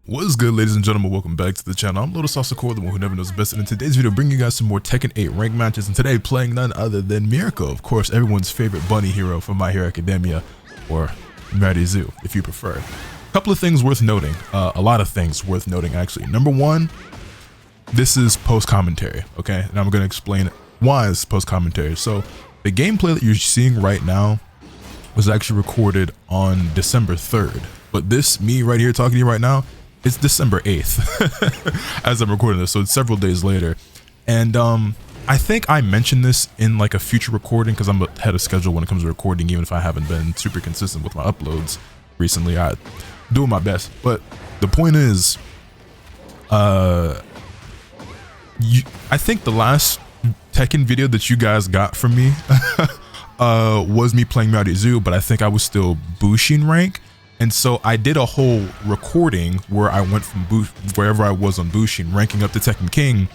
What is good, ladies and gentlemen? Welcome back to the channel. I'm LotusAsakura, the one who never knows best, and in today's video bringing you guys some more Tekken 8 rank matches, and today playing none other than Mirko, of course, everyone's favorite bunny hero from My Hero Academia, or FighterZ if you prefer. A couple of things worth noting, a lot of things worth noting actually. Number one, this is post-commentary, okay? And I'm going to explain why it's post-commentary. So the gameplay that you're seeing right now was actually recorded on December 3rd, but this, me right here talking to you right now, it's December 8th as I'm recording this, so it's several days later. And I think I mentioned this in like a future recording because I'm ahead of schedule when it comes to recording, even if I haven't been super consistent with my uploads recently. I'm doing my best. But the point is, I think the last Tekken video that you guys got from me was me playing FighterZ, but I think I was still Bushin rank. And so I did a whole recording where I went from wherever I was on Bushin, ranking up to Tekken King,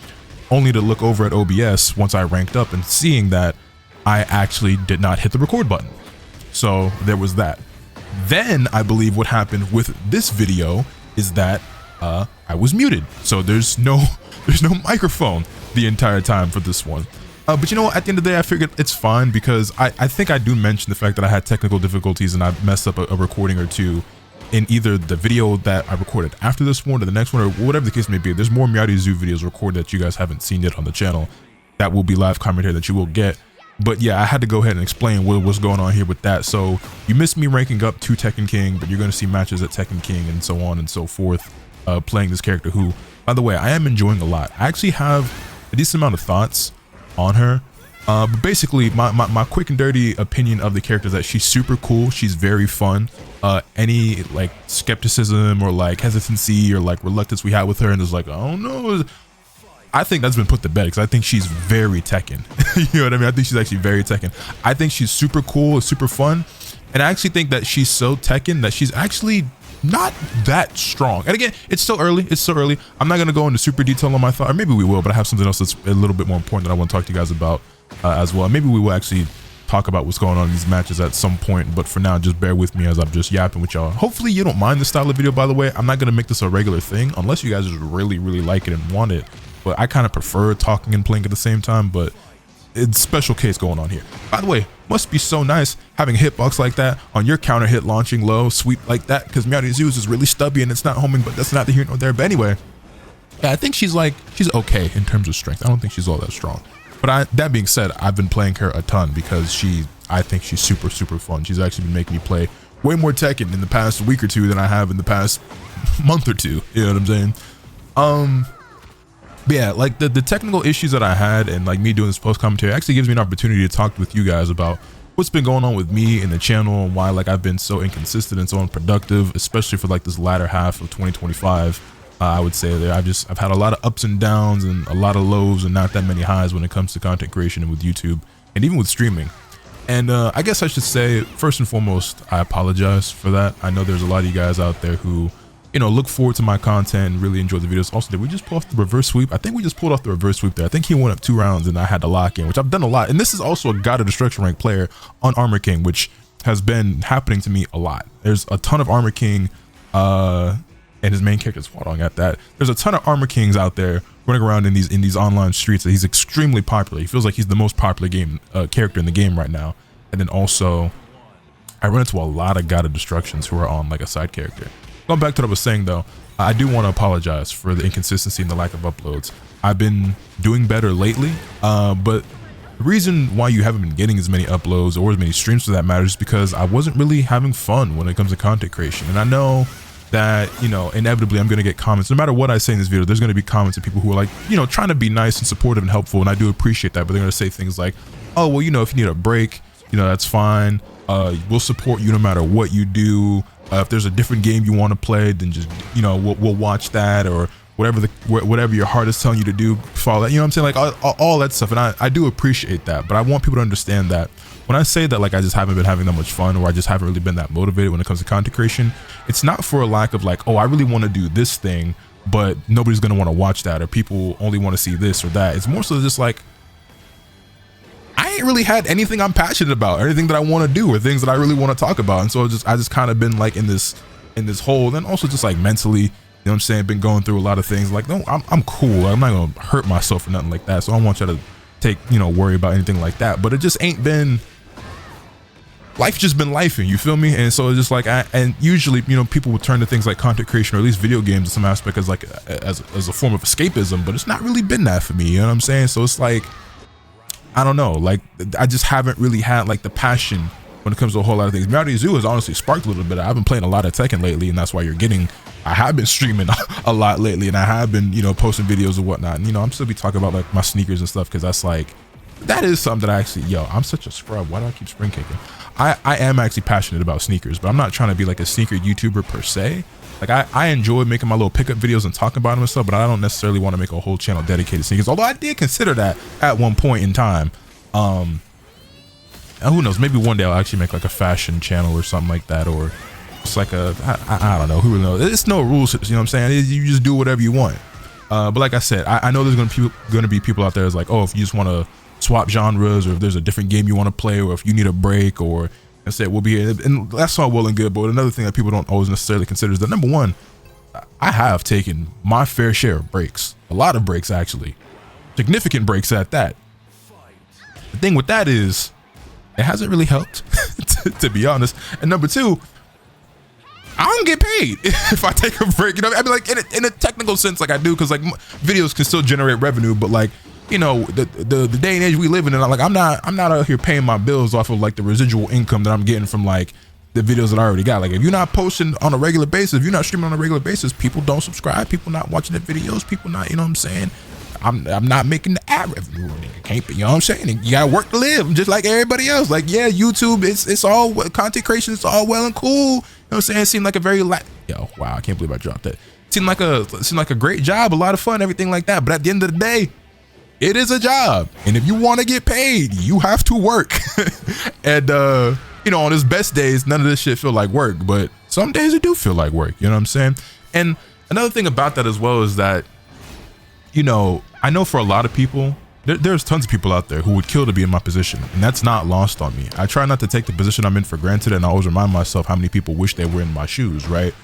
only to look over at OBS once I ranked up and seeing that I actually did not hit the record button. So there was that. Then I believe what happened with this video is that I was muted. So there's no microphone the entire time for this one. But you know what, at the end of the day, I figured it's fine because I think I do mention the fact that I had technical difficulties and I messed up a recording or two in either the video that I recorded after this one or the next one or whatever the case may be. There's more FighterZ videos recorded that you guys haven't seen yet on the channel that will be live commentary that you will get. But yeah, I had to go ahead and explain what was going on here with that. So you missed me ranking up to Tekken King, but you're going to see matches at Tekken King and so on and so forth, playing this character who, by the way, I am enjoying a lot. I actually have a decent amount of thoughts on her, but basically my quick and dirty opinion of the character is that she's super cool. She's very fun. Any like skepticism or like hesitancy or like reluctance we had with her and it's like, I don't know, I think that's been put to bed because I think she's very Tekken. You know what I mean? I think she's actually very Tekken. I think she's super cool, super fun, and I actually think that she's so Tekken that she's actually not that strong. And again, it's still early. It's still early. I'm not going to go into super detail on my thought, or maybe we will, but I have something else that's a little bit more important that I want to talk to you guys about as well. Maybe we will actually talk about what's going on in these matches at some point, but for now, just bear with me as I'm just yapping with y'all. Hopefully you don't mind this style of video, by the way. I'm not going to make this a regular thing unless you guys just really like it and want it, but I kind of prefer talking and playing at the same time, but it's special case going on here. By the way, must be so nice having a hitbox like that on your counter hit launching low sweep like that, because FighterZ is really stubby and it's not homing, but that's not the here nor there. But anyway, yeah, I think she's okay in terms of strength. I don't think she's all that strong, but that being said, I've been playing her a ton because I think she's super fun. She's actually been making me play way more Tekken in the past week or two than I have in the past month or two. You know what I'm saying? But yeah, like the technical issues that I had and like me doing this post commentary actually gives me an opportunity to talk with you guys about what's been going on with me in the channel and why like I've been so inconsistent and so unproductive, especially for like this latter half of 2025. I would say that I've had a lot of ups and downs and a lot of lows and not that many highs when it comes to content creation and with YouTube and even with streaming. And I guess I should say, first and foremost, I apologize for that. I know there's a lot of you guys out there who, you know, look forward to my content and really enjoy the videos. Also, did we just pull off the reverse sweep? I think we just pulled off the reverse sweep there. I think he went up 2 rounds and I had to lock in, which I've done a lot. And this is also a God of Destruction rank player on Armor King, which has been happening to me a lot. There's a ton of Armor King, and his main character is Huadong at that. There's a ton of Armor Kings out there running around in these online streets. That he's extremely popular. He feels like he's the most popular character in the game right now. And then also, I run into a lot of God of Destructions who are on like a side character. Going back to what I was saying though, I do want to apologize for the inconsistency and the lack of uploads. I've been doing better lately, but the reason why you haven't been getting as many uploads or as many streams for that matter is because I wasn't really having fun when it comes to content creation. And I know that, you know, inevitably I'm going to get comments. No matter what I say in this video, there's going to be comments of people who are like, you know, trying to be nice and supportive and helpful. And I do appreciate that, but they're going to say things like, oh, well, you know, if you need a break, you know, that's fine. We'll support you no matter what you do. If there's a different game you want to play, then just, you know, we'll watch that, or whatever your heart is telling you to do, follow that. You know what I'm saying? Like all that stuff. And I do appreciate that, but I want people to understand that when I say that, like, I just haven't been having that much fun, or I just haven't really been that motivated when it comes to content creation, it's not for a lack of like, oh, I really want to do this thing, but nobody's going to want to watch that, or people only want to see this or that. It's more so just like, I ain't really had anything I'm passionate about, or anything that I want to do, or things that I really want to talk about. And so I just kind of been like in this hole. Then also just like mentally, know what I'm saying, been going through a lot of things. Like, no, I'm cool. I'm not gonna hurt myself or nothing like that. So I don't want you to take, worry about anything like that. But it just ain't been, life just been lifing, you feel me? And so it's just like, and usually, people would turn to things like content creation or at least video games in some aspect as like, as a form of escapism, but it's not really been that for me, you know what I'm saying? So it's like, I don't know, like, I just haven't really had like the passion when it comes to a whole lot of things. MeowDZ has honestly sparked a little bit. I've been playing a lot of Tekken lately, and that's why I have been streaming a lot lately, and I have been, posting videos and whatnot. And, I'm still be talking about like my sneakers and stuff, because that's like, that is something that I actually, I'm such a scrub. Why do I keep spring kicking? I am actually passionate about sneakers, but I'm not trying to be like a sneaker YouTuber per se. Like I enjoy making my little pickup videos and talking about them and stuff, but I don't necessarily want to make a whole channel dedicated to sneakers. Although I did consider that at one point in time. And who knows, maybe one day I'll actually make like a fashion channel or something like that, or it's like I don't know, who really knows. It's no rules, you know what I'm saying? You just do whatever you want. But like I said, I know there's gonna be people out there that's like, oh, if you just want to swap genres, or if there's a different game you want to play, or if you need a break, or and say we'll be here, and that's all well and good. But another thing that people don't always necessarily consider is that, number one, I have taken my fair share of breaks, a lot of breaks actually, significant breaks at that. The thing with that is, it hasn't really helped, to be honest. And number two, I don't get paid if I take a break. I mean, like in a technical sense, like I do, because like videos can still generate revenue, but like, the day and age we live in, and like I'm not out here paying my bills off of like the residual income that I'm getting from like the videos that I already got. Like, if you're not posting on a regular basis, if you're not streaming on a regular basis, people don't subscribe, people not watching the videos, people not, you know what I'm saying? I'm not making the ad revenue. Can't be, you know what I'm saying? You gotta work to live, just like everybody else. Like, yeah, YouTube, it's all content creation, it's all well and cool. You know what I'm saying? It seemed like a very yo, wow, I can't believe I dropped that. Seemed like a great job, a lot of fun, everything like that. But at the end of the day, it is a job, and if you want to get paid, you have to work. And on his best days, none of this shit feel like work, but some days it do feel like work. You know what I'm saying? And another thing about that as well is that, I know for a lot of people, there's tons of people out there who would kill to be in my position, and that's not lost on me. I try not to take the position I'm in for granted, and I always remind myself how many people wish they were in my shoes, right?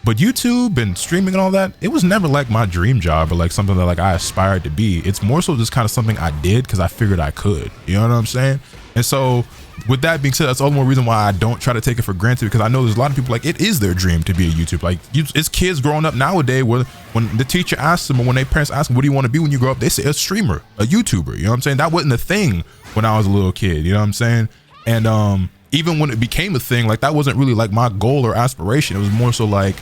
But YouTube and streaming and all that, it was never like my dream job or like something that like I aspired to be. It's more so just kind of something I did because I figured I could. You know what I'm saying? And so with that being said, that's all the more reason why I don't try to take it for granted, because I know there's a lot of people like it is their dream to be a YouTuber. Like, it's kids growing up nowadays where when the teacher asks them, or when their parents ask them, what do you want to be when you grow up, they say a streamer, a YouTuber. You know what I'm saying? That wasn't a thing when I was a little kid. You know what I'm saying? And even when it became a thing, like that wasn't really like my goal or aspiration. It was more so like,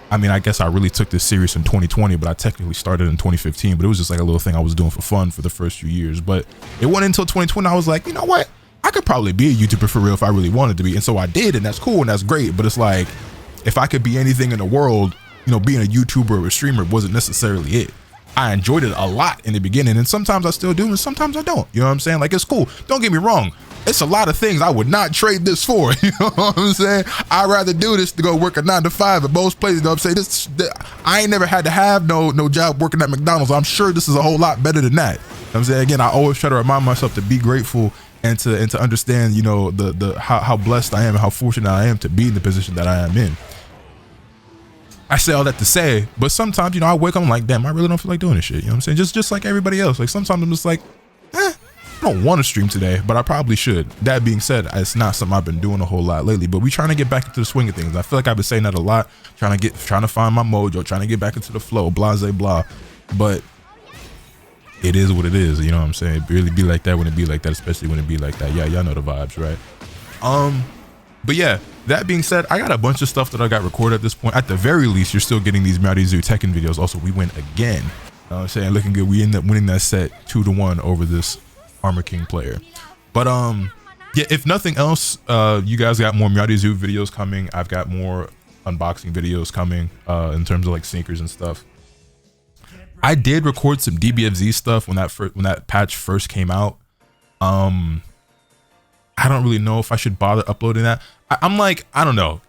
I mean, I guess I really took this serious in 2020, but I technically started in 2015, but it was just like a little thing I was doing for fun for the first few years. But it wasn't until 2020 I was like, you know what? I could probably be a YouTuber for real if I really wanted to be. And so I did, and that's cool and that's great. But it's like, if I could be anything in the world, being a YouTuber or a streamer wasn't necessarily it. I enjoyed it a lot in the beginning, and sometimes I still do, and sometimes I don't. You know what I'm saying? Like, it's cool. Don't get me wrong. It's a lot of things I would not trade this for. You know what I'm saying? I'd rather do this to go work a 9 to 5 at most places. You know what I'm saying? I ain't never had to have no job working at McDonald's. I'm sure this is a whole lot better than that. You know what I'm saying? Again, I always try to remind myself to be grateful and to understand, how blessed I am and how fortunate I am to be in the position that I am in. I say all that to say, but sometimes, I wake up, I'm like, damn, I really don't feel like doing this shit. You know what I'm saying? Just like everybody else. Like, sometimes I'm just like, I don't want to stream today, but I probably should. That being said, it's not something I've been doing a whole lot lately, but we trying to get back into the swing of things. I feel like I've been saying that a lot, trying to find my mojo, trying to get back into the flow, blase blah. But it is what it is. You know what I'm saying? It really be like that when it be like that, especially when it be like that. Yeah, y'all know the vibes, right? But yeah, that being said, I got a bunch of stuff that I got recorded at this point. At the very least, you're still getting these MeowDZ Tekken videos. Also, we win again. You know what I'm saying? Looking good. We end up winning that set 2-1 over this Armor King player. But yeah, if nothing else, you guys got more MeowDZ videos coming. I've got more unboxing videos coming in terms of like sneakers and stuff. I did record some DBFZ stuff when that patch first came out. I don't really know if I should bother uploading that. I'm like, I don't know.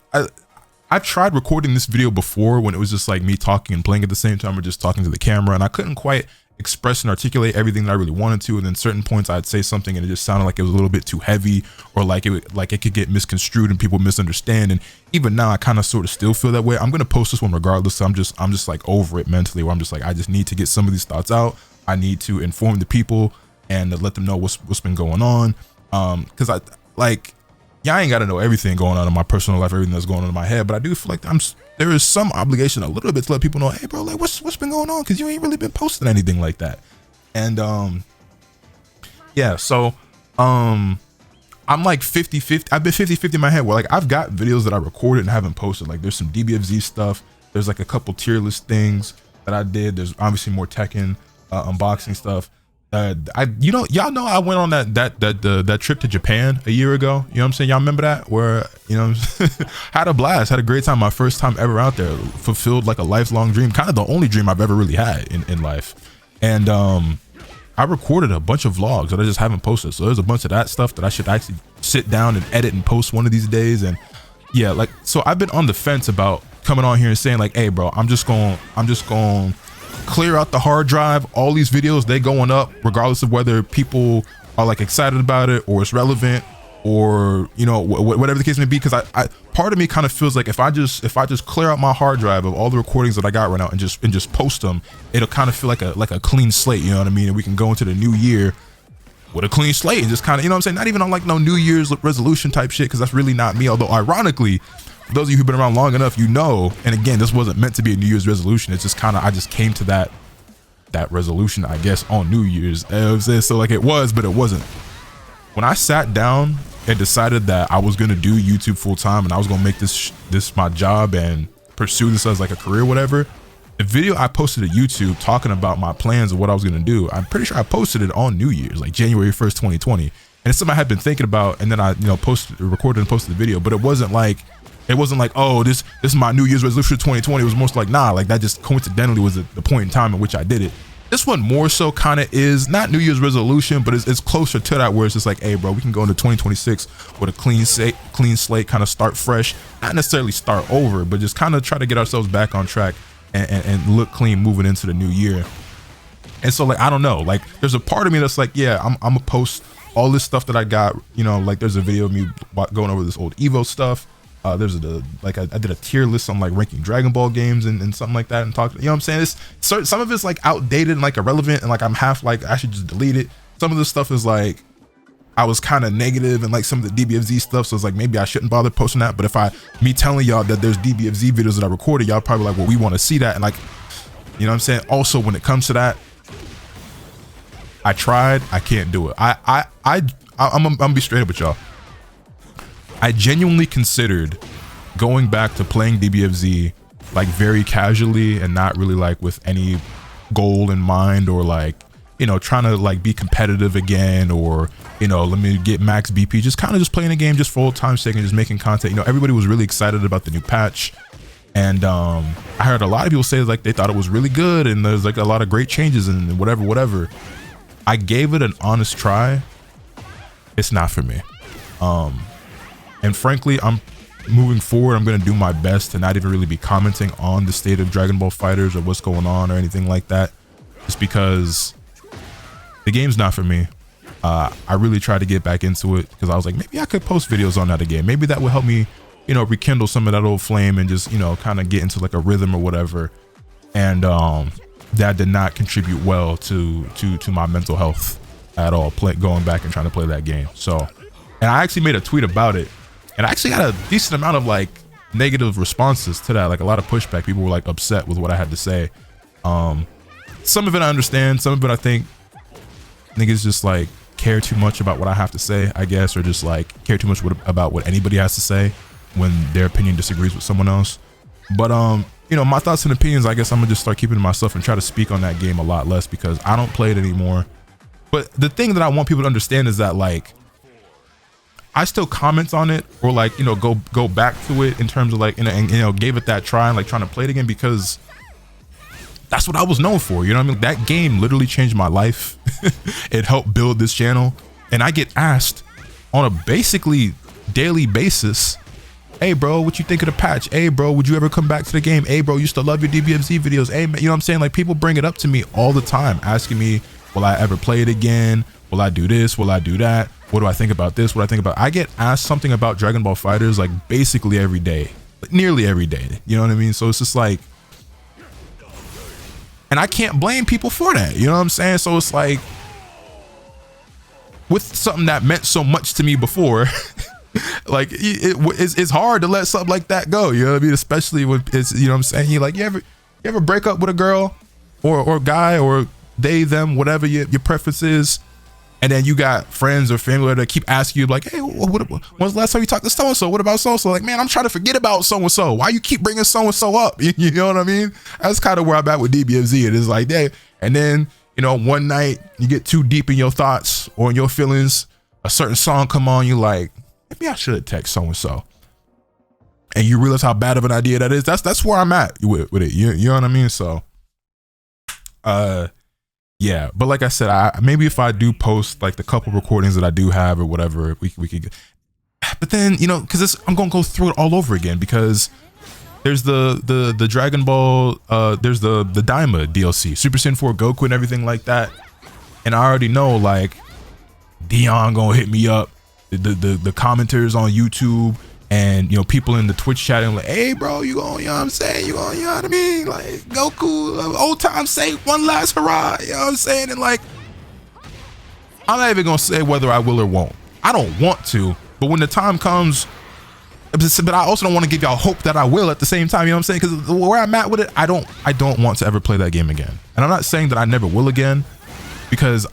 I've tried recording this video before when it was just like me talking and playing at the same time, or just talking to the camera, and I couldn't quite express and articulate everything that I really wanted to, and then certain points I'd say something and it just sounded like it was a little bit too heavy, or like it could get misconstrued and people misunderstand. And even now I kind of sort of still feel that way. I'm gonna post this one regardless. So I'm just like over it mentally, where I'm just like, I just need to get some of these thoughts out. I need to inform the people and let them know what's been going on, because I ain't got to know everything going on in my personal life, everything that's going on in my head, but I do feel like there is some obligation a little bit to let people know, hey bro, like what's been going on, because you ain't really been posting anything like that. And yeah, so I'm like 50-50. I've been 50-50 in my head, where like I've got videos that I recorded and haven't posted. Like there's some DBFZ stuff, there's like a couple tier list things that I did, there's obviously more Tekken unboxing stuff. Y'all know I went on that trip to Japan a year ago. You know what I'm saying? Y'all remember that? Where, you know, had a blast, had a great time. My first time ever out there, fulfilled like a lifelong dream, kind of the only dream I've ever really had in life. And I recorded a bunch of vlogs that I just haven't posted. So there's a bunch of that stuff that I should actually sit down and edit and post one of these days. And yeah, like, so I've been on the fence about coming on here and saying like, hey bro, I'm just going clear out the hard drive. All these videos, they going up regardless of whether people are like excited about it or it's relevant, or you know, whatever the case may be. Because I part of me kind of feels like if I just clear out my hard drive of all the recordings that I got right now and just post them, it'll kind of feel like a clean slate, you know what I mean? And we can go into the new year with a clean slate and just kind of, you know what I'm saying, not even on like no New Year's resolution type shit, because that's really not me. Although ironically, for those of you who've been around long enough, you know, and again, this wasn't meant to be a New Year's resolution. It's just kind of, I just came to that resolution, I guess, on New Year's. You know what I'm saying? So like it was, but it wasn't. When I sat down and decided that I was gonna do YouTube full time and I was gonna make this my job and pursue this as like a career, whatever, the video I posted to YouTube talking about my plans of what I was gonna do, I'm pretty sure I posted it on New Year's, like January 1st, 2020. And it's something I had been thinking about, and then I, you know, recorded and posted the video. But it wasn't like, oh, this is my New Year's resolution 2020. It was most like, nah, like that just coincidentally was the point in time in which I did it. This one more so kind of is not New Year's resolution, but it's closer to that, where it's just like, hey bro, we can go into 2026 with a clean slate, kind of start fresh, not necessarily start over, but just kind of try to get ourselves back on track and look clean moving into the new year. And so like, I don't know, like there's a part of me that's like, yeah, I'm gonna post all this stuff that I got, you know, like there's a video of me going over this old Evo stuff. There's I did a tier list on like ranking Dragon Ball games and something like that, and talk, you know what I'm saying? It's some of it's like outdated and like irrelevant, and like I'm half like I should just delete it. Some of this stuff is like I was kind of negative, and like some of the DBFZ stuff, so it's like maybe I shouldn't bother posting that. But if me telling y'all that there's DBFZ videos that I recorded, y'all probably like, well, we want to see that. And like, you know what I'm saying? Also, when it comes to that, I tried, I can't do it. I'm gonna be straight up with y'all. I genuinely considered going back to playing DBFZ like very casually and not really like with any goal in mind, or like, you know, trying to like be competitive again, or, you know, let me get max BP, just kind of just playing a game just for old time's sake and just making content. You know, everybody was really excited about the new patch, and I heard a lot of people say like they thought it was really good and there's like a lot of great changes and whatever. I gave it an honest try. It's not for me. And frankly, I'm moving forward, I'm going to do my best to not even really be commenting on the state of Dragon Ball FighterZ or what's going on or anything like that, just because the game's not for me. I really tried to get back into it because I was like, maybe I could post videos on that again. Maybe that would help me, you know, rekindle some of that old flame and just, you know, kind of get into like a rhythm or whatever. And that did not contribute well to my mental health at all, going back and trying to play that game. So, and I actually made a tweet about it, and I actually got a decent amount of like negative responses to that, like a lot of pushback. People were like upset with what I had to say. Some of it I understand, some of it I think niggas just like care too much about what I have to say, I guess, or just like care too much about what anybody has to say when their opinion disagrees with someone else. But you know, my thoughts and opinions, I guess I'm gonna just start keeping to myself and try to speak on that game a lot less, because I don't play it anymore. But the thing that I want people to understand is that like I still comment on it, or like, you know, go back to it in terms of like, and you know, gave it that try and like trying to play it again, because that's what I was known for. You know what I mean? That game literally changed my life. It helped build this channel, and I get asked on a basically daily basis Hey bro, what you think of the patch? Hey bro, would you ever come back to the game? Hey bro, you still love your DBFZ videos? Hey man, you know what I'm saying? Like people bring it up to me all the time, asking me, will I ever play it again? Will I do this? Will I do that? What do I think about this? What do I think about? I get asked something about Dragon Ball FighterZ like basically every day, like nearly every day. You know what I mean? So it's just like, and I can't blame people for that. You know what I'm saying? So it's like, with something that meant so much to me before, like it's hard to let something like that go. You know what I mean? Especially when it's, you know what I'm saying? You like, you ever break up with a girl or guy or they, them, whatever your preference is, and then you got friends or family that keep asking you like, hey, when's the last time you talked to so-and-so? What about so-and-so? Like, man, I'm trying to forget about so-and-so. Why you keep bringing so-and-so up? You know what I mean? That's kind of where I'm at with DBFZ. It is like, hey, and then, you know, one night you get too deep in your thoughts or in your feelings, a certain song come on, you like, maybe I should have texted so-and-so. And you realize how bad of an idea that is. That's where I'm at with it. You know what I mean? So, yeah, but like I said, maybe if I do post like the couple recordings that I do have or whatever, we could. But then, you know, because I'm gonna go through it all over again, because there's the Dragon Ball, there's the Daima DLC, Super Saiyan 4 Goku and everything like that, and I already know like Dion gonna hit me up, the commenters on YouTube. And, you know, people in the Twitch chatting like, hey, bro, you know what I'm saying? You know what I mean? Like, Goku, old time say one last hurrah. You know what I'm saying? And, like, I'm not even going to say whether I will or won't. I don't want to. But when the time comes, but I also don't want to give y'all hope that I will at the same time. You know what I'm saying? Because where I'm at with it, I don't want to ever play that game again. And I'm not saying that I never will again, because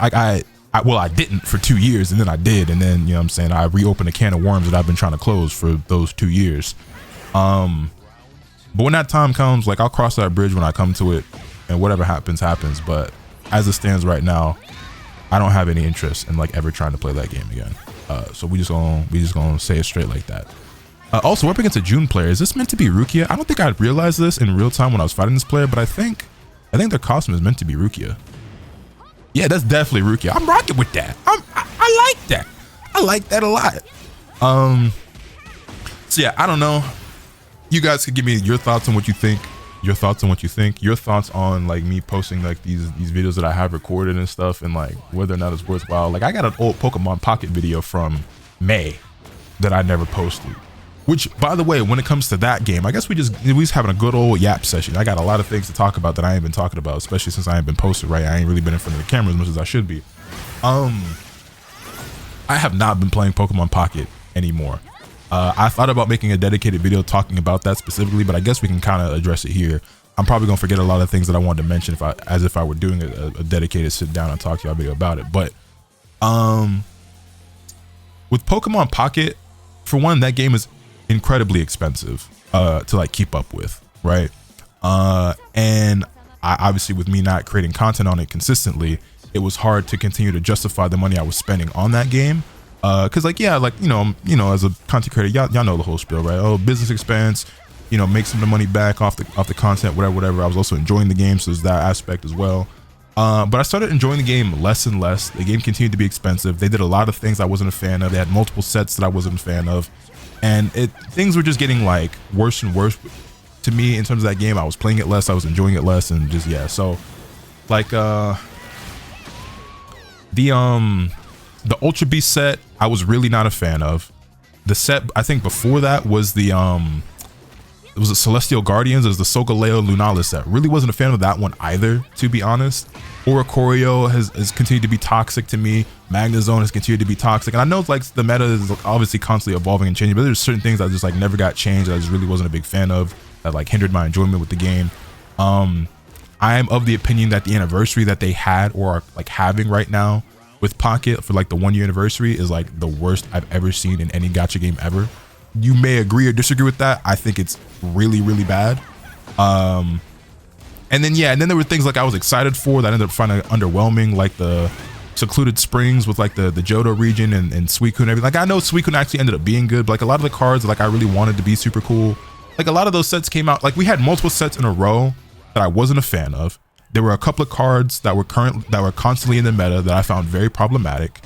well, I didn't for 2 years, and then I did, and then, you know what I'm saying, I reopened a can of worms that I've been trying to close for those 2 years. But when that time comes, like, I'll cross that bridge when I come to it, and whatever happens, happens. But as it stands right now, I don't have any interest in like ever trying to play that game again. So we just gonna say it straight like that. Also, we're up against a June player. Is this meant to be Rukia? I don't think I realized this in real time when I was fighting this player, but I think their costume is meant to be Rukia. Yeah, that's definitely Rukia. I'm rocking with that. I like that. I like that a lot. So yeah, I don't know. You guys could give me your thoughts on what you think. Your thoughts on like me posting like these videos that I have recorded and stuff, and like whether or not it's worthwhile. Like I got an old Pokemon Pocket video from May that I never posted. Which, by the way, when it comes to that game, I guess we just having a good old yap session. I got a lot of things to talk about that I ain't been talking about, especially since I ain't been posted, right? I ain't really been in front of the camera as much as I should be. I have not been playing Pokemon Pocket anymore. I thought about making a dedicated video talking about that specifically, but I guess we can kind of address it here. I'm probably gonna forget a lot of things that I wanted to mention as if I were doing a dedicated sit down and talk to y'all video about it. But with Pokemon Pocket, for one, that game is incredibly expensive to like keep up with, right? And obviously with me not creating content on it consistently, it was hard to continue to justify the money I was spending on that game. Cause like, yeah, like, you know, as a content creator, y'all know the whole spiel, right? Oh, business expense, you know, make some of the money back off the content, whatever. I was also enjoying the game, so there's that aspect as well. But I started enjoying the game less and less. The game continued to be expensive. They did a lot of things I wasn't a fan of. They had multiple sets that I wasn't a fan of. And things were just getting like worse and worse to me in terms of that game. I was playing it less, I was enjoying it less, and just, yeah. So like the Ultra Beast set, I was really not a fan of. The set I think before that was it was the Celestial Guardians. It was the Solgaleo Lunalis set. Really wasn't a fan of that one either, to be honest. Oricorio has continued to be toxic to me. Magnezone has continued to be toxic. And I know like the meta is obviously constantly evolving and changing, but there's certain things that just like never got changed that I just really wasn't a big fan of, that like hindered my enjoyment with the game. I am of the opinion that the anniversary that they had or are like having right now with Pocket for like the 1 year anniversary is like the worst I've ever seen in any gacha game ever. You may agree or disagree with that. I think it's really, really bad. And then, yeah, and then there were things like I was excited for that ended up finding underwhelming, like the Secluded Springs with like the Johto region and Suicune and everything. Like I know Suicune actually ended up being good, but like a lot of the cards like I really wanted to be super cool. Like a lot of those sets came out, like we had multiple sets in a row that I wasn't a fan of. There were a couple of cards that were constantly in the meta that I found very problematic.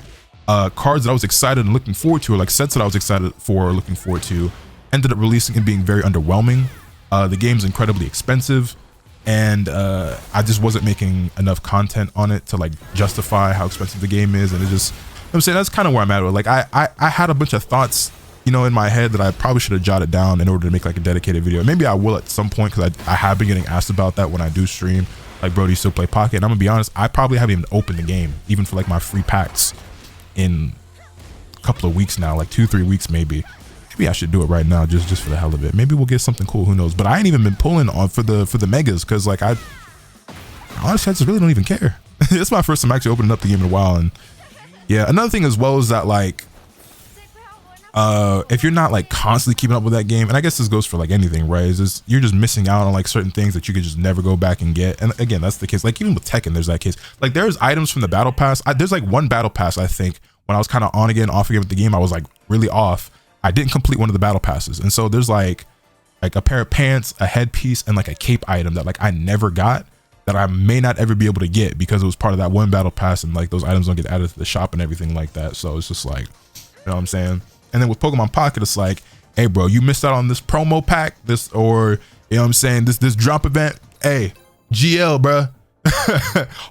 Cards that I was excited and looking forward to, or like sets that I was excited for or looking forward to. ended up releasing and being very underwhelming. The game's incredibly expensive, and I just wasn't making enough content on it to like justify how expensive the game is. And it just, I'm saying that's kind of where I'm at with it. Like I had a bunch of thoughts, you know, in my head that I probably should have jotted down in order to make like a dedicated video. Maybe I will at some point, because I have been getting asked about that when I do stream. Like, bro, do you still play Pocket? And I'm gonna be honest, I probably haven't even opened the game, even for like my free packs, in a couple of weeks now, like 2-3 weeks maybe. Maybe I should do it right now, just for the hell of it. Maybe we'll get something cool, who knows? But I ain't even been pulling on for the megas, because like honestly I just really don't even care. It's my first time actually opening up the game in a while. And yeah, another thing as well is that like if you're not like constantly keeping up with that game, and I guess this goes for like anything, right, is just, you're just missing out on like certain things that you could just never go back and get. And again, that's the case. Like even with Tekken, there's that case. Like there's items from the battle pass. There's like one battle pass, I think, when I was kind of on again, off again with the game, I was like really off. I didn't complete one of the battle passes, and so there's like a pair of pants, a headpiece, and like a cape item that like I never got, that I may not ever be able to get because it was part of that one battle pass, and like those items don't get added to the shop and everything like that. So it's just like, you know what I'm saying? And then with Pokemon Pocket, it's like, hey bro, you missed out on this promo pack, this, or you know what I'm saying, this drop event. Hey, GL, bro.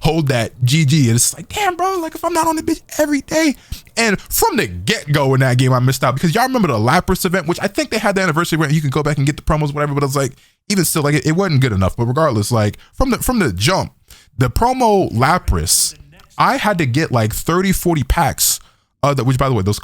Hold that, GG. And it's like, damn bro, like if I'm not on the bitch every day. And from the get-go in that game, I missed out, because y'all remember the Lapras event, which I think they had the anniversary where you can go back and get the promos, whatever, but I was like, even still, like it wasn't good enough. But regardless, like from the jump, the promo Lapras, I had to get like 30-40 packs, which by the way, those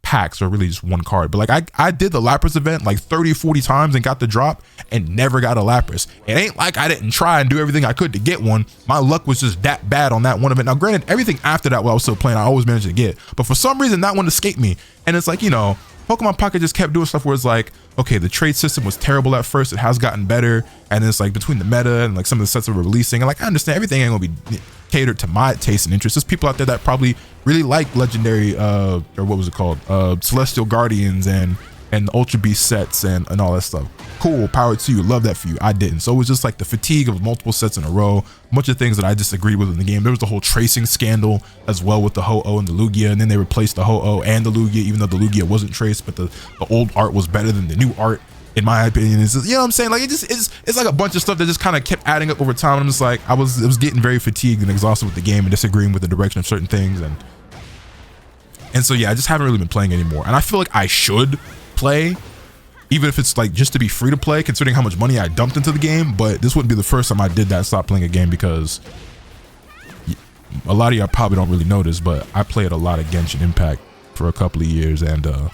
packs are really just one card, but like I did the Lapras event like 30-40 times and got the drop and never got a Lapras. It ain't like I didn't try and do everything I could to get one. My luck was just that bad on that one event. Now granted, everything after that while I was still playing, I always managed to get, but for some reason that one escaped me. And it's like, you know, Pokemon Pocket just kept doing stuff where it's like, okay, the trade system was terrible at first, it has gotten better, and it's like between the meta and like some of the sets that we're releasing, and like I understand everything ain't gonna be catered to my taste and interest. There's people out there that probably really like legendary or what was it called, Celestial Guardians and Ultra Beast sets and all that stuff. Cool, power to you, love that for you. I didn't. So it was just like the fatigue of multiple sets in a row, a bunch of things that I disagreed with in the game. There was the whole tracing scandal as well with the Ho-Oh and the Lugia, and then they replaced the Ho-Oh and the Lugia, even though the Lugia wasn't traced, but the old art was better than the new art, in my opinion. It's just, you know what I'm saying? Like it's like a bunch of stuff that just kind of kept adding up over time. I'm just like, it was getting very fatigued and exhausted with the game and disagreeing with the direction of certain things, and so yeah, I just haven't really been playing anymore. And I feel like I should play, even if it's like just to be free to play, considering how much money I dumped into the game. But this wouldn't be the first time I did that, stop playing a game, because a lot of y'all probably don't really notice, but I played a lot of Genshin Impact for a couple of years, and oh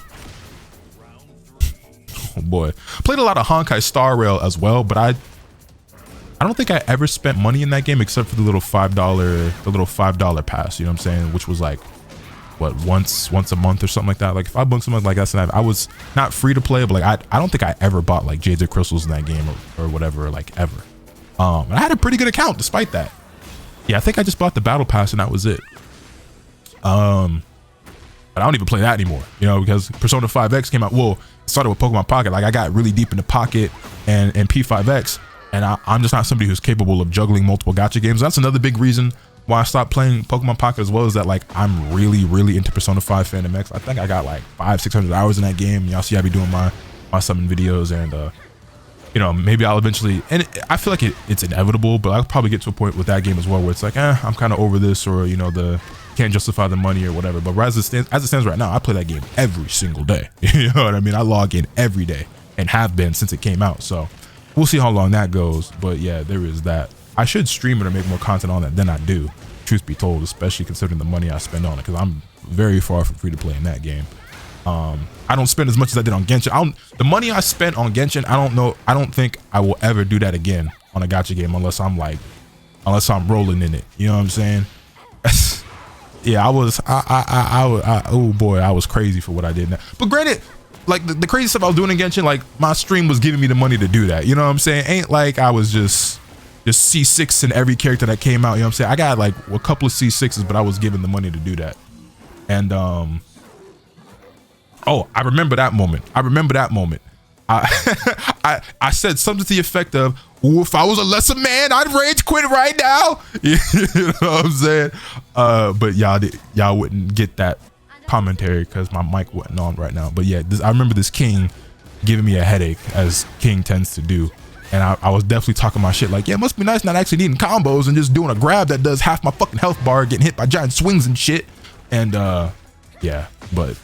boy, played a lot of Honkai Star Rail as well. But I don't think I ever spent money in that game except for the little $5 pass, you know what I'm saying, which was like what, once a month or something like that. Like if I booked something like that, I was not free to play, but like I don't think I ever bought like Jades or Crystals in that game or whatever, like ever. And I had a pretty good account despite that. Yeah, I think I just bought the battle pass and that was it. But I don't even play that anymore, you know, because Persona 5X came out. Well, it started with Pokemon Pocket. Like I got really deep into Pocket and P5X, and I'm just not somebody who's capable of juggling multiple gacha games. That's another big reason why I stopped playing Pokemon Pocket as well, is that like I'm really into Persona 5 Phantom X. I think I got like 500-600 hours in that game. Y'all see I be doing my summon videos, and you know, maybe I'll eventually, and I feel like it's inevitable, but I'll probably get to a point with that game as well where it's like, I'm kind of over this, or you know, can't justify the money or whatever. But as it stands right now, I play that game every single day. You know what I mean? I log in every day and have been since it came out. So we'll see how long that goes. But yeah, there is that. I should stream it or make more content on it than I do, truth be told, especially considering the money I spend on it, because I'm very far from free to play in that game. I don't spend as much as I did on Genshin. The money I spent on Genshin, I don't think I will ever do that again on a gacha game unless I'm rolling in it. You know what I'm saying? Yeah, oh boy, I was crazy for what I did now. But granted, like the crazy stuff I was doing in Genshin, like my stream was giving me the money to do that. You know what I'm saying? Ain't like I was just C6 in every character that came out. You know what I'm saying? I got like a couple of C6s, but I was given the money to do that. And oh, I remember that moment. I said something to the effect of, "Ooh, if I was a lesser man, I'd rage quit right now." You know what I'm saying? But y'all wouldn't get that commentary because my mic wasn't on right now. But yeah, I remember this king giving me a headache, as King tends to do. And I was definitely talking my shit like, yeah, it must be nice not actually needing combos and just doing a grab that does half my fucking health bar, getting hit by giant swings and shit. And yeah, but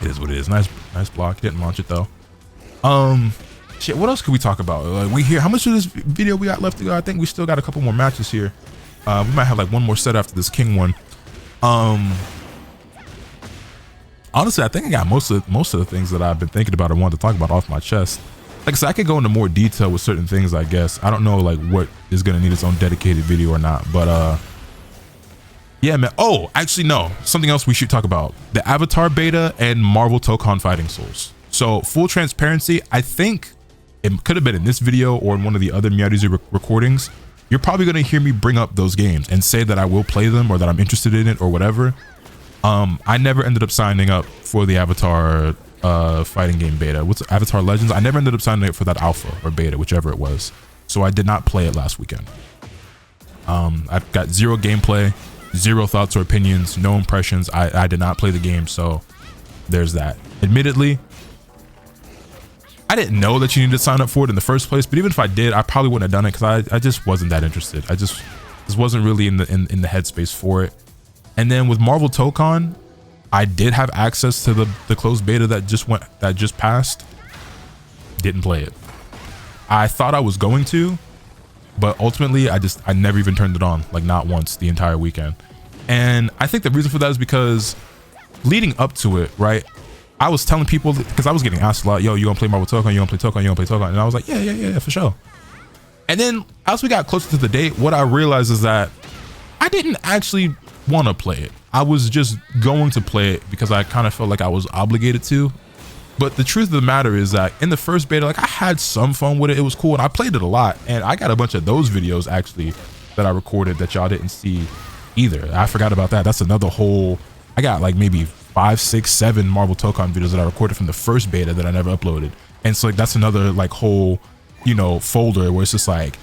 it is what it is. Nice block. Didn't launch it though. Shit, what else could we talk about? Like, we here, how much of this video we got left to go? I think we still got a couple more matches here. We might have like one more set after this King one. Honestly, I think I got most of the things that I've been thinking about or wanted to talk about off my chest. Like I said, I could go into more detail with certain things, I guess. I don't know like what is gonna need its own dedicated video or not, but yeah, man. Oh, actually no, something else we should talk about: the Avatar beta and Marvel Tocon Fighting Souls. So full transparency, I think it could have been in this video or in one of the other FighterZ recordings. You're probably gonna hear me bring up those games and say that I will play them or that I'm interested in it or whatever. I never ended up signing up for the Avatar fighting game beta. What's Avatar Legends? I never ended up signing up for that alpha or beta, whichever it was. So I did not play it last weekend. I've got zero gameplay, zero thoughts or opinions, no impressions. I did not play the game, so there's that. Admittedly, I didn't know that you needed to sign up for it in the first place, but even if I did, I probably wouldn't have done it because I just wasn't that interested. I just wasn't really in the headspace for it. And then with Marvel Tocon, I did have access to the closed beta that just passed. Didn't play it. I thought I was going to, but ultimately I never even turned it on, like not once the entire weekend. And I think the reason for that is because leading up to it, right, I was telling people, because I was getting asked a lot, yo, you gonna play Marvel Tocon, you gonna play Tocon, you gonna play Tocon, and I was like, yeah, for sure. And then as we got closer to the date, what I realized is that I didn't actually want to play it. I was just going to play it because I kind of felt like I was obligated to. But the truth of the matter is that in the first beta, like I had some fun with it. It was cool and I played it a lot. And I got a bunch of those videos actually that I recorded that y'all didn't see either. I forgot about that. That's another whole, I got like maybe 5, 6, 7 Marvel Tocon videos that I recorded from the first beta that I never uploaded. And so like that's another like whole, you know, folder where it's just like,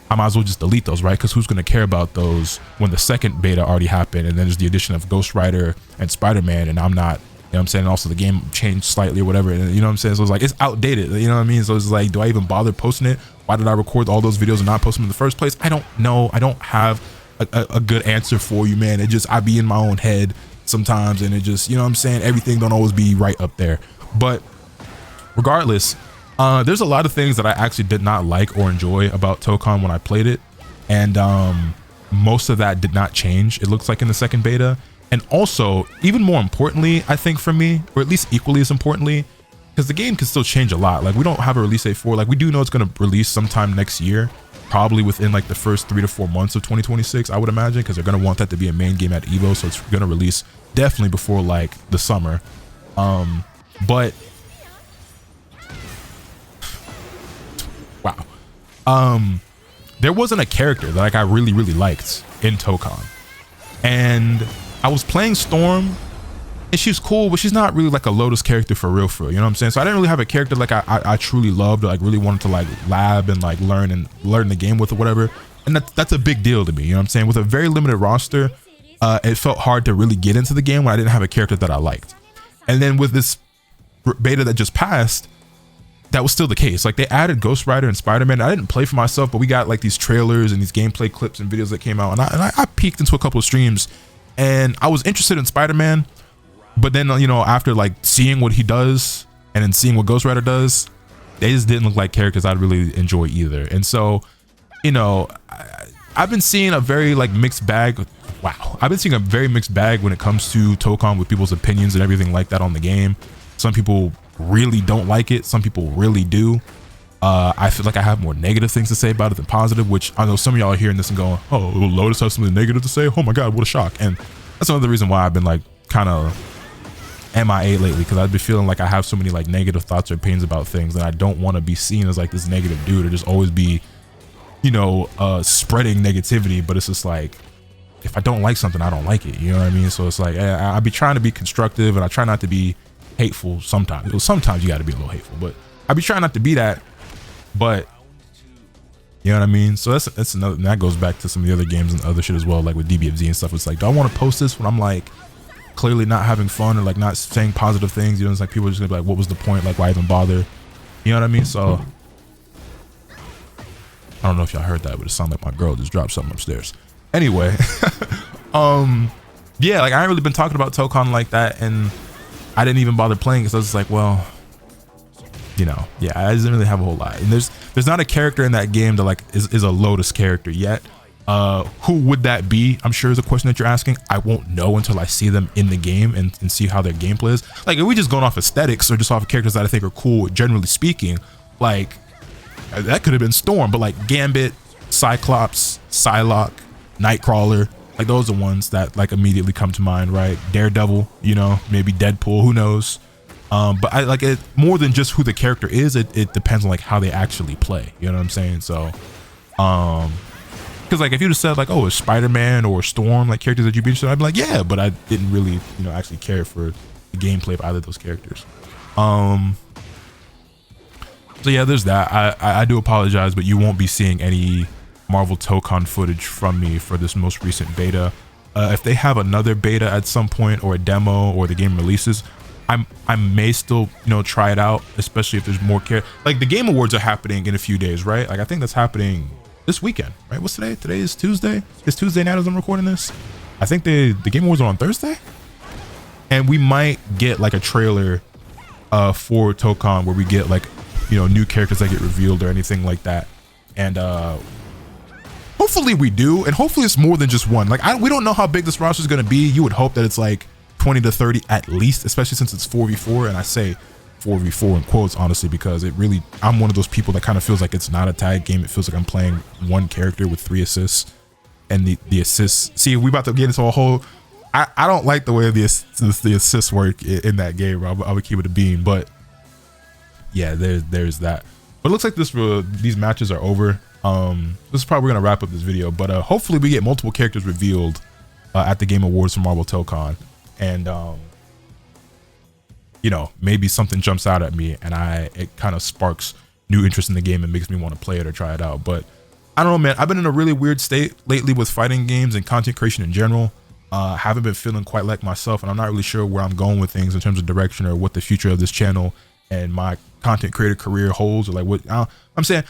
I might as well just delete those, right? Because who's going to care about those when the second beta already happened and then there's the addition of Ghost Rider and Spider-Man and I'm not, you know what I'm saying? And also the game changed slightly or whatever, and you know what I'm saying? So it's like, it's outdated, you know what I mean? So it's like, do I even bother posting it? Why did I record all those videos and not post them in the first place? I don't know. I don't have a good answer for you, man. It just, I be in my own head sometimes and it just, you know what I'm saying? Everything don't always be right up there. But regardless, there's a lot of things that I actually did not like or enjoy about Tocon when I played it, and most of that did not change, it looks like, in the second beta. And also, even more importantly, I think for me, or at least equally as importantly, because the game can still change a lot. Like, we don't have a release date for, like, we do know it's going to release sometime next year, probably within like the first 3 to 4 months of 2026, I would imagine, because they're going to want that to be a main game at Evo, so it's going to release definitely before like the summer. But wow. There wasn't a character that like I really liked in Tocon, and I was playing Storm and she's cool, but she's not really like a Lotus character for real, you know what I'm saying? So I didn't really have a character like I truly loved or like really wanted to like lab and like learn the game with or whatever. And that's a big deal to me, you know what I'm saying? With a very limited roster, it felt hard to really get into the game when I didn't have a character that I liked. And then with this beta that just passed, that was still the case. Like, they added Ghost Rider and Spider-Man. I didn't play for myself, but we got like these trailers and these gameplay clips and videos that came out, and I peeked into a couple of streams and I was interested in Spider-Man, but then, you know, after like seeing what he does and then seeing what Ghost Rider does, they just didn't look like characters I'd really enjoy either. And so, you know, I've been seeing a very like mixed bag. Wow, I've been seeing a very mixed bag when it comes to Tocon with people's opinions and everything like that on the game. Some people really don't like it, some people really do. I feel like I have more negative things to say about it than positive, which I know some of y'all are hearing this and going, oh, will Lotus have something negative to say? Oh my god, what a shock. And that's another reason why I've been like kind of MIA lately, because I've been feeling like I have so many like negative thoughts or opinions about things, and I don't want to be seen as like this negative dude or just always be, you know, spreading negativity. But it's just like, if I don't like something, I don't like it, you know what I mean? So it's like, I be trying to be constructive and I try not to be hateful sometimes. Well, sometimes you got to be a little hateful, but I be trying not to be that. But you know what I mean? So that's another, and that goes back to some of the other games and other shit as well, like with DBFZ and stuff. It's like, do I want to post this when I'm like clearly not having fun or like not saying positive things. You know, it's like people are just gonna be like, what was the point? Like, why even bother? You know what I mean? So I don't know if y'all heard that, but it sounded like my girl just dropped something upstairs. Anyway, yeah, like I ain't really been talking about Tocon like that, and I didn't even bother playing because I was just like, well, you know, yeah, I didn't really have a whole lot. And there's not a character in that game that like is a Lotus character yet. Who would that be? I'm sure is a question that you're asking. I won't know until I see them in the game and see how their gameplay is. Like, if we just going off aesthetics or just off of characters that I think are cool, generally speaking, like that could have been Storm, but like Gambit, Cyclops, Psylocke, Nightcrawler, like those are ones that like immediately come to mind, right? Daredevil, you know, maybe Deadpool, who knows? But I like it more than just who the character is. It depends on like how they actually play. You know what I'm saying? So, because like if you just said like, oh, it's Spider-Man or Storm, like characters that you'd be interested in, I'd be like, yeah, but I didn't really, you know, actually care for the gameplay of either of those characters. So yeah, there's that. I do apologize, but you won't be seeing any Marvel Tocon footage from me for this most recent beta. If they have another beta at some point or a demo or the game releases, I may still, you know, try it out, especially if there's more care. Like the Game Awards are happening in a few days, right? Like I think that's happening this weekend, right? What's today? Today is Tuesday. It's Tuesday night as I'm recording this. I think the Game Awards are on Thursday, and we might get like a trailer for Tocon where we get like, you know, new characters that get revealed or anything like that. And hopefully we do, and hopefully it's more than just one. Like we don't know how big this roster is going to be. You would hope that it's like 20 to 30 at least, especially since it's 4v4. And I say 4v4 in quotes, honestly, because it really, I'm one of those people that kind of feels like it's not a tag game. It feels like I'm playing one character with 3 assists, and the assists. See, we about to get into a whole. I don't like the way the assists work in that game. I would keep it a beam, but yeah, there's that. But it looks like these matches are over. This is probably gonna wrap up this video, but hopefully we get multiple characters revealed at the Game Awards for Marvel Tocon, and you know, maybe something jumps out at me and it kind of sparks new interest in the game and makes me want to play it or try it out. But I don't know, man. I've been in a really weird state lately with fighting games and content creation in general. Haven't been feeling quite like myself, and I'm not really sure where I'm going with things in terms of direction or what the future of this channel and my content creator career holds, or like what I'm saying.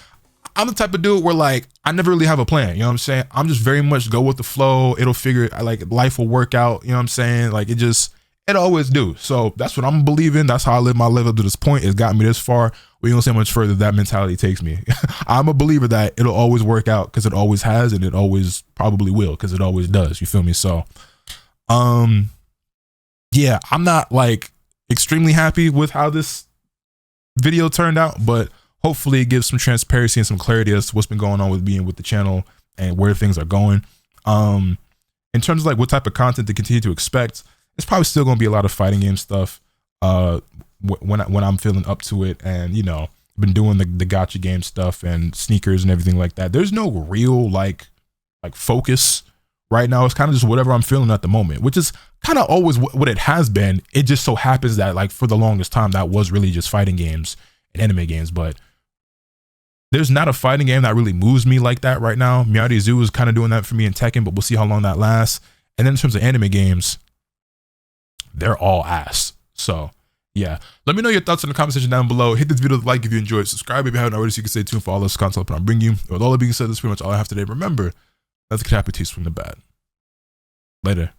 I'm the type of dude where like I never really have a plan, you know what I'm saying? I'm just very much go with the flow. It'll figure, like life will work out, you know what I'm saying? Like it always do. So that's what I'm believing. That's how I live my life up to this point. It's got me this far. We don't see how much further that mentality takes me. I'm a believer that it'll always work out because it always has, and it always probably will because it always does. You feel me? So yeah, I'm not like extremely happy with how this video turned out, but hopefully it gives some transparency and some clarity as to what's been going on with the channel and where things are going. In terms of like what type of content to continue to expect, it's probably still going to be a lot of fighting game stuff when I'm feeling up to it, and you know, been doing the gacha game stuff and sneakers and everything like that. There's no real like focus right now. It's kind of just whatever I'm feeling at the moment, which is kind of always what it has been. It just so happens that like for the longest time that was really just fighting games and anime games, but there's not a fighting game that really moves me like that right now. LotusAsakura is kind of doing that for me in Tekken, but we'll see how long that lasts. And then in terms of anime games, they're all ass. So yeah, let me know your thoughts in the comment section down below. Hit this video with a like if you enjoyed. Subscribe if you haven't already so you can stay tuned for all this content I'm bringing you. With all that being said, that's pretty much all I have today. Remember, that's the capitis from the bad. Later.